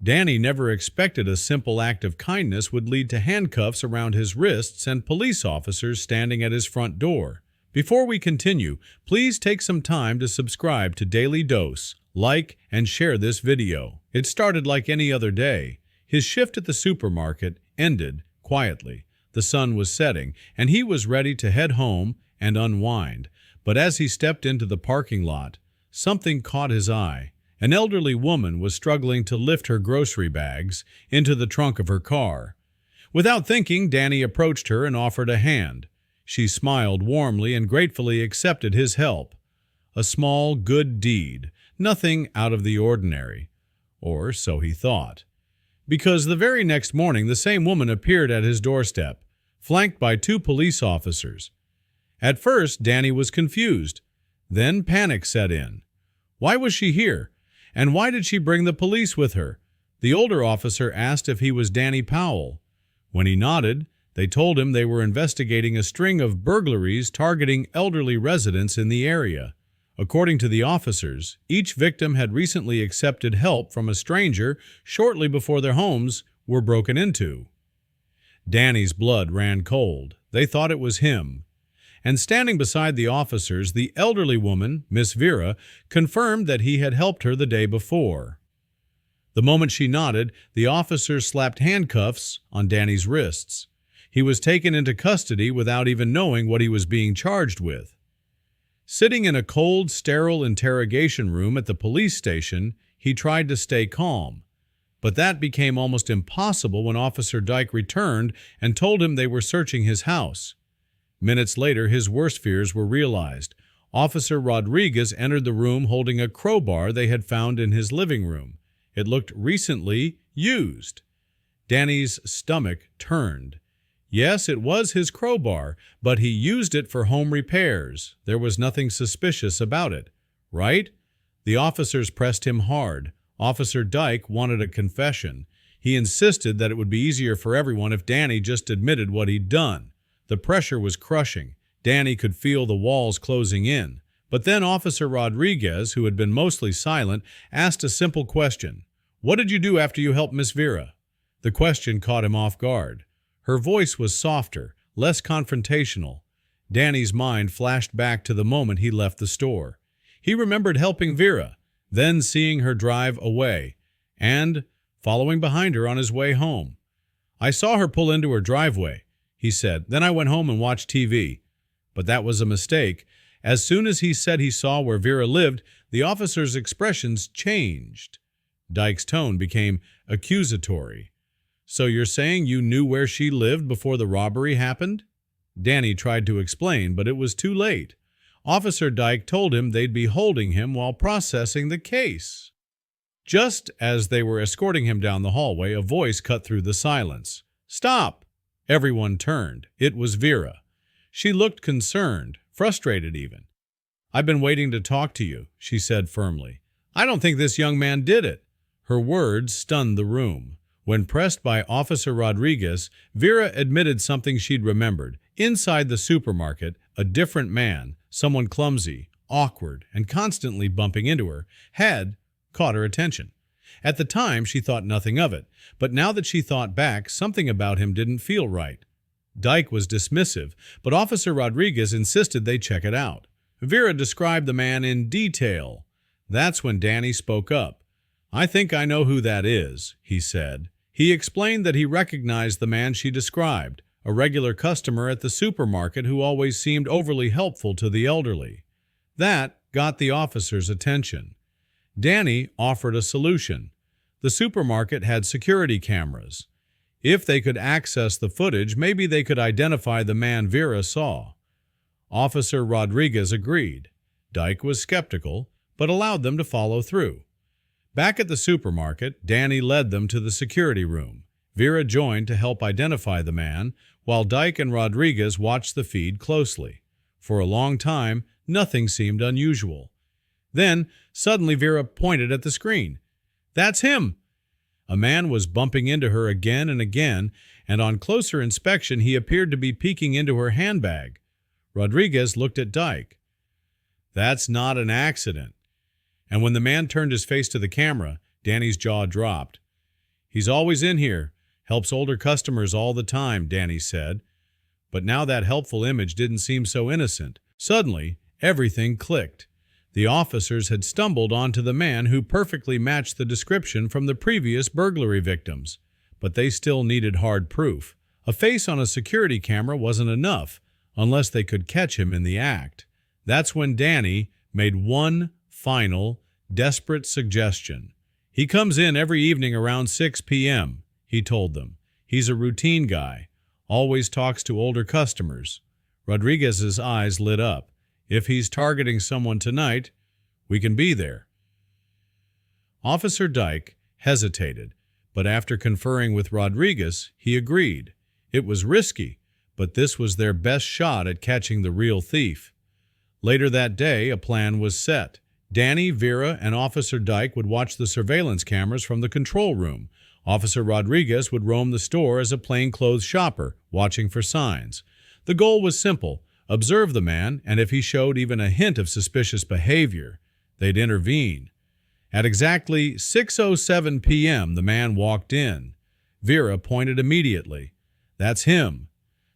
Danny never expected a simple act of kindness would lead to handcuffs around his wrists and police officers standing at his front door. Before we continue, please take some time to subscribe to Dailydose, like, and share this video. It started like any other day. His shift at the supermarket ended quietly. The sun was setting, and he was ready to head home and unwind. But as he stepped into the parking lot, something caught his eye. An elderly woman was struggling to lift her grocery bags into the trunk of her car. Without thinking, Danny approached her and offered a hand. She smiled warmly and gratefully accepted his help. A small, good deed, nothing out of the ordinary. Or so he thought. Because the very next morning the same woman appeared at his doorstep, flanked by 2 police officers. At first, Danny was confused. Then panic set in. Why was she here? And why did she bring the police with her? The older officer asked if he was Danny Powell. When he nodded, they told him they were investigating a string of burglaries targeting elderly residents in the area. According to the officers, each victim had recently accepted help from a stranger shortly before their homes were broken into. Danny's blood ran cold. They thought it was him. And standing beside the officers, the elderly woman, Miss Vera, confirmed that he had helped her the day before. The moment she nodded, the officers slapped handcuffs on Danny's wrists. He was taken into custody without even knowing what he was being charged with. Sitting in a cold, sterile interrogation room at the police station, he tried to stay calm. But that became almost impossible when Officer Dyke returned and told him they were searching his house. Minutes later, his worst fears were realized. Officer Rodriguez entered the room holding a crowbar they had found in his living room. It looked recently used. Danny's stomach turned. Yes, it was his crowbar, but he used it for home repairs. There was nothing suspicious about it, right? The officers pressed him hard. Officer Dyke wanted a confession. He insisted that it would be easier for everyone if Danny just admitted what he'd done. The pressure was crushing. Danny could feel the walls closing in. But then Officer Rodriguez, who had been mostly silent, asked a simple question. "What did you do after you helped Miss Vera?" The question caught him off guard. Her voice was softer, less confrontational. Danny's mind flashed back to the moment he left the store. He remembered helping Vera, then seeing her drive away, and following behind her on his way home. "I saw her pull into her driveway," he said. "Then I went home and watched TV." But that was a mistake. As soon as he said he saw where Vera lived, the officer's expressions changed. Dyke's tone became accusatory. "So you're saying you knew where she lived before the robbery happened?" Danny tried to explain, but it was too late. Officer Dyke told him they'd be holding him while processing the case. Just as they were escorting him down the hallway, a voice cut through the silence. "Stop!" Everyone turned. It was Vera. She looked concerned, frustrated even. "I've been waiting to talk to you," she said firmly. "I don't think this young man did it." Her words stunned the room. When pressed by Officer Rodriguez, Vera admitted something she'd remembered. Inside the supermarket, a different man, someone clumsy, awkward, and constantly bumping into her, had caught her attention. At the time, she thought nothing of it, but now that she thought back, something about him didn't feel right. Dyke was dismissive, but Officer Rodriguez insisted they check it out. Vera described the man in detail. That's when Danny spoke up. "I think I know who that is," he said. He explained that he recognized the man she described, a regular customer at the supermarket who always seemed overly helpful to the elderly. That got the officer's attention. Danny offered a solution. The supermarket had security cameras. If they could access the footage, maybe they could identify the man Vera saw. Officer Rodriguez agreed. Dyke was skeptical, but allowed them to follow through. Back at the supermarket, Danny led them to the security room. Vera joined to help identify the man, while Dyke and Rodriguez watched the feed closely. For a long time, nothing seemed unusual. Then, suddenly Vera pointed at the screen. "That's him!" A man was bumping into her again and again, and on closer inspection he appeared to be peeking into her handbag. Rodriguez looked at Dyke. "That's not an accident." And when the man turned his face to the camera, Danny's jaw dropped. He's always in here. Helps older customers all the time, Danny said. But now that helpful image didn't seem so innocent. Suddenly, everything clicked. The officers had stumbled onto the man who perfectly matched the description from the previous burglary victims. But they still needed hard proof. A face on a security camera wasn't enough, unless they could catch him in the act. That's when Danny made one final, desperate suggestion. He comes in every evening around 6 p.m., he told them. He's a routine guy, always talks to older customers. Rodriguez's eyes lit up. If he's targeting someone tonight, we can be there. Officer Dyke hesitated, but after conferring with Rodriguez, he agreed. It was risky, but this was their best shot at catching the real thief. Later that day, a plan was set. Danny, Vera, and Officer Dyke would watch the surveillance cameras from the control room. Officer Rodriguez would roam the store as a plainclothes shopper, watching for signs. The goal was simple: observe the man, and if he showed even a hint of suspicious behavior, they'd intervene. At exactly 6:07 p.m., the man walked in. Vera pointed immediately. That's him.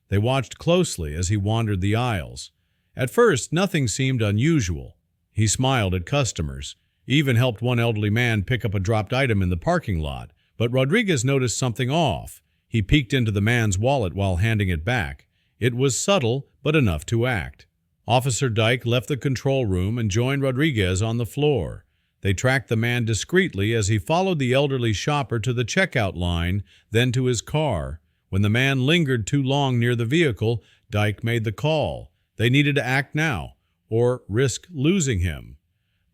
They watched closely as he wandered the aisles. At first, nothing seemed unusual. He smiled at customers, even helped one elderly man pick up a dropped item in the parking lot. But Rodriguez noticed something off. He peeked into the man's wallet while handing it back. It was subtle, but enough to act. Officer Dyke left the control room and joined Rodriguez on the floor. They tracked the man discreetly as he followed the elderly shopper to the checkout line, then to his car. When the man lingered too long near the vehicle, Dyke made the call. They needed to act now, or risk losing him.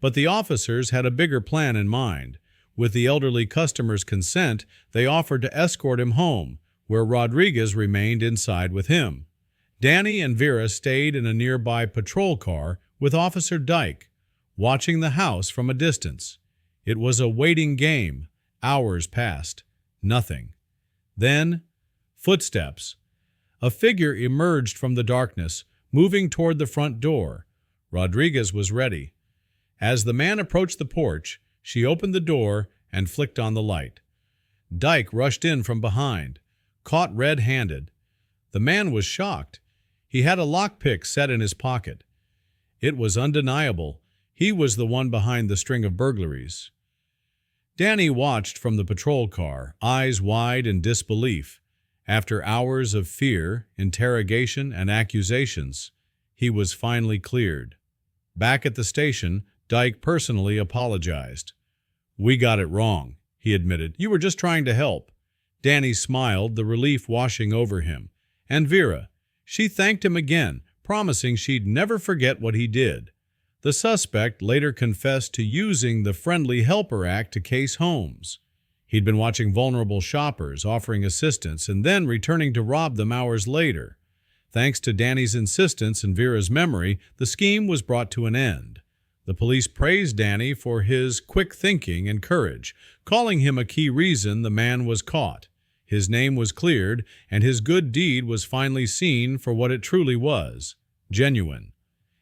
But the officers had a bigger plan in mind. With the elderly customer's consent, they offered to escort him home, where Rodriguez remained inside with him. Danny and Vera stayed in a nearby patrol car with Officer Dyke, watching the house from a distance. It was a waiting game. Hours passed. Nothing. Then, footsteps. A figure emerged from the darkness, moving toward the front door. Rodriguez was ready. As the man approached the porch, she opened the door and flicked on the light. Dyke rushed in from behind, caught red-handed. The man was shocked. He had a lockpick set in his pocket. It was undeniable. He was the one behind the string of burglaries. Danny watched from the patrol car, eyes wide in disbelief. After hours of fear, interrogation, and accusations, he was finally cleared. Back at the station, Dyke personally apologized. "We got it wrong," he admitted. "You were just trying to help." Danny smiled, the relief washing over him. And Vera, she thanked him again, promising she'd never forget what he did. The suspect later confessed to using the Friendly Helper Act to case homes. He'd been watching vulnerable shoppers, offering assistance, and then returning to rob them hours later. Thanks to Danny's insistence and Vera's memory, the scheme was brought to an end. The police praised Danny for his quick thinking and courage, calling him a key reason the man was caught. His name was cleared, and his good deed was finally seen for what it truly was: genuine.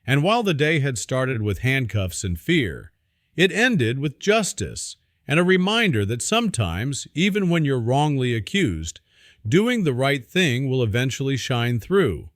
And while the day had started with handcuffs and fear, it ended with justice and a reminder that sometimes, even when you're wrongly accused, doing the right thing will eventually shine through.